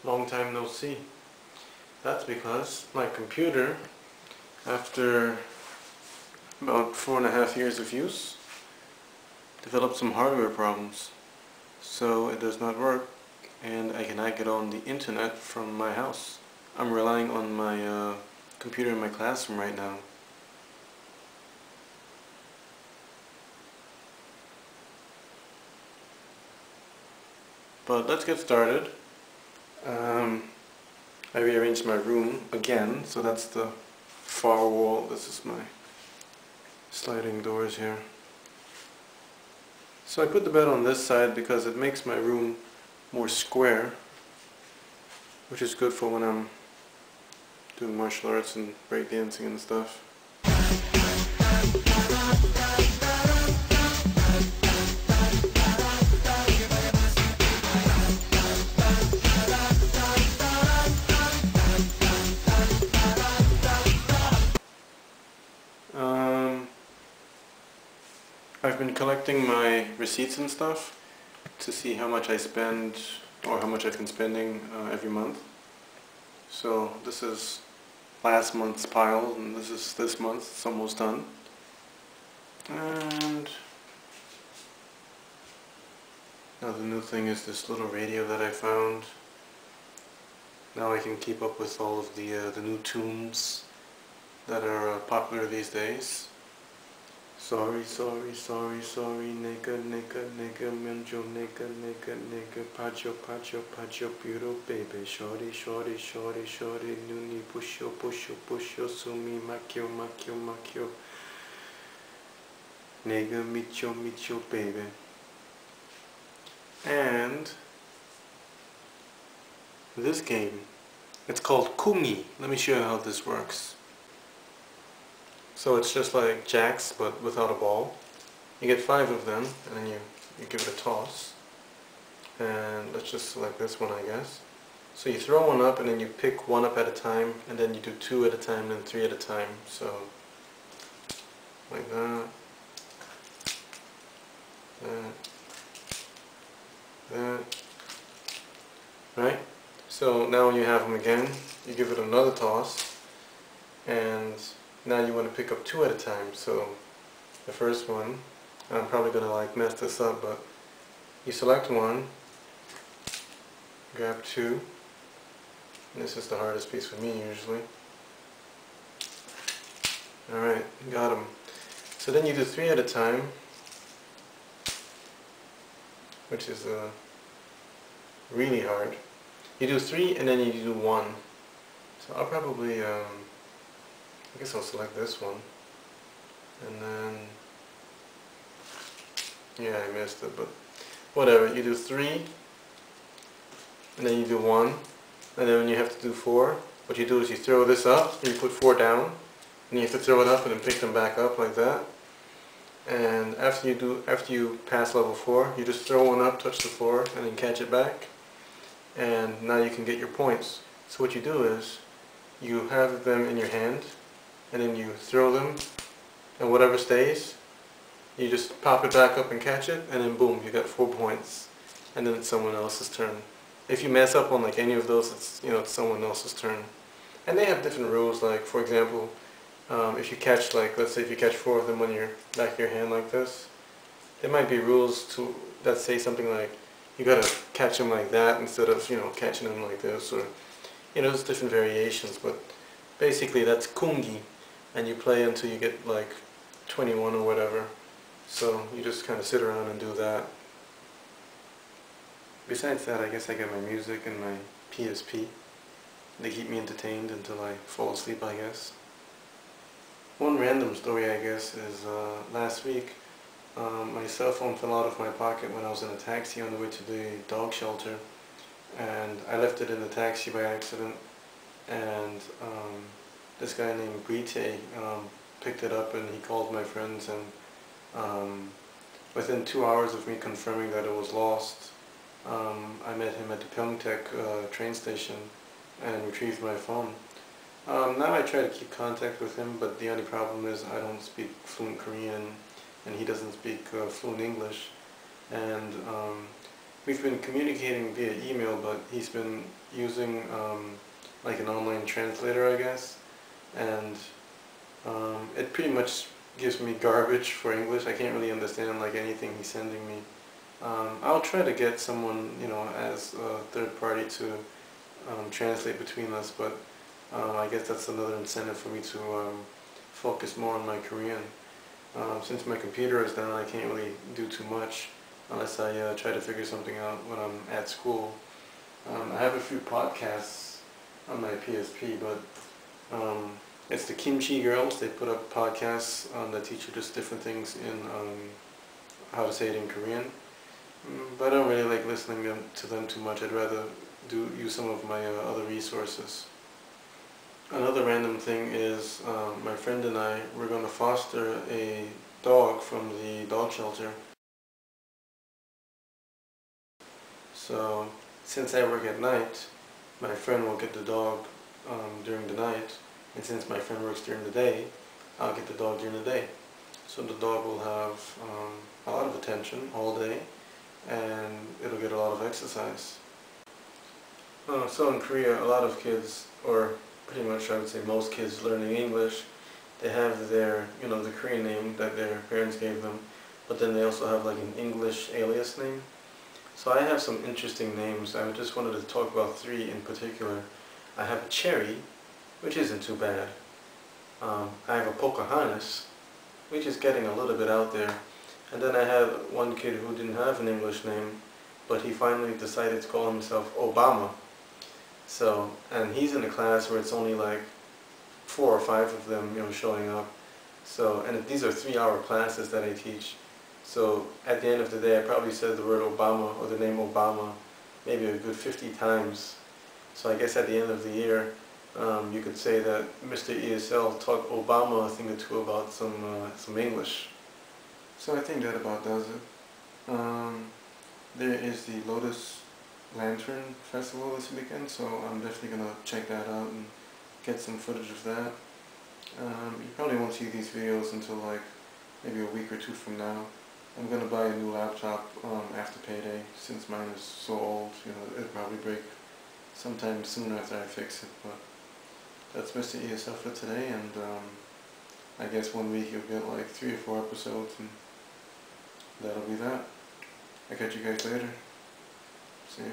Long time no see. That's because my computer, after about 4.5 years of use, developed some hardware problems. So it does not work and I cannot get on the internet from my house. I'm relying on my computer in my classroom right now. But let's get started. I rearranged my room again, so that's the far wall. This is my sliding doors here. So I put the bed on this side because it makes my room more square, which is good for when I'm doing martial arts and breakdancing and stuff. I've been collecting my receipts and stuff to see how much I spend or how much I've been spending every month. So this is last month's pile and this is this month. It's almost done. And now the new thing is this little radio that I found. Now I can keep up with all of the new tunes that are popular these days. Sorry, sorry, sorry, sorry, nigga, nigga, nigga, menjo, nigga, nigga, nigga, pacho, pacho, pacho, puro, baby, shorty, shorty, shorty, shorty, nuni, pusho, pusho, pusho, sumi, makyo, makyo, makyo, nigga, micho, micho, baby. And this game, it's called Koong-gi. Let me show you how this works. So it's just like jacks, but without a ball. You get 5 of them, and then you give it a toss. And let's just select this one, I guess. So you throw one up, and then you pick one up at a time, and then you do 2 at a time, and 3 at a time. So, like that. That. Right? So now when you have them again, you give it another toss, and now you want to pick up 2 at a time. So the first one, I'm probably going to like mess this up, but you select one, grab 2, and this is the hardest piece for me usually. Alright, got them. So then you do 3 at a time, which is really hard. You do 3 and then you do 1. So I'll probably I guess I'll select this one, and then, yeah, I missed it, but whatever. You do 3, and then you do 1, and then when you have to do 4, what you do is you throw this up, and you put 4 down, and you have to throw it up and then pick them back up like that. And after you pass level 4, you just throw one up, touch the floor, and then catch it back, and now you can get your points. So what you do is you have them in your hand, and then you throw them, and whatever stays, you just pop it back up and catch it, and then boom, you got 4 points, and then it's someone else's turn. If you mess up on like any of those, it's someone else's turn. And they have different rules. Like for example, if you catch, like let's say if you catch 4 of them on your back of your hand like this, there might be rules that say something like you gotta catch them like that instead of catching them like this, or there's different variations. But basically that's Koong-gi. And you play until you get like 21 or whatever. So you just kind of sit around and do that. Besides that, I guess I get my music and my PSP. They keep me entertained until I fall asleep, I guess. One random story, I guess, is last week my cell phone fell out of my pocket when I was in a taxi on the way to the dog shelter. And I left it in the taxi by accident. And this guy named Brite picked it up and he called my friends, and within 2 hours of me confirming that it was lost, I met him at the Pyeongtaek train station and retrieved my phone. Now I try to keep contact with him, but the only problem is I don't speak fluent Korean and he doesn't speak fluent English. And we've been communicating via email, but he's been using like an online translator, I guess. And it pretty much gives me garbage for English. I can't really understand like anything he's sending me. I'll try to get someone, you know, as a third party to translate between us, but I guess that's another incentive for me to focus more on my Korean. Since my computer is down, I can't really do too much unless I try to figure something out when I'm at school. I have a few podcasts on my PSP, but it's the Kimchi Girls. They put up podcasts that teach you just different things in how to say it in Korean. But I don't really like listening to them too much. I'd rather use some of my other resources. Another random thing is my friend and I, we're going to foster a dog from the dog shelter. So since I work at night, my friend will get the dog during the night, and since my friend works during the day, I'll get the dog during the day. So the dog will have a lot of attention all day, and it'll get a lot of exercise. So in Korea, a lot of kids, or pretty much I would say most kids learning English, they have their, you know, the Korean name that their parents gave them, but then they also have like an English alias name. So I have some interesting names. I just wanted to talk about 3 in particular. I have a Cherry, which isn't too bad. I have a Pocahontas, which is getting a little bit out there. And then I had one kid who didn't have an English name, but he finally decided to call himself Obama. So, and he's in a class where it's only like 4 or 5 of them, you know, showing up. So, and these are 3-hour classes that I teach. So at the end of the day, I probably said the word Obama or the name Obama maybe a good 50 times. So I guess at the end of the year, you could say that Mr. ESL taught Obama a thing or two about some English. So I think that about does it. There is the Lotus Lantern Festival this weekend, so I'm definitely going to check that out and get some footage of that. You probably won't see these videos until like maybe a week or 2 from now. I'm going to buy a new laptop after payday, since mine is so old. You know, it'll probably break sometime soon after I fix it. But that's Mr. ESL for today, and I guess 1 week you'll get like 3 or 4 episodes, and that'll be that. I'll catch you guys later. See ya.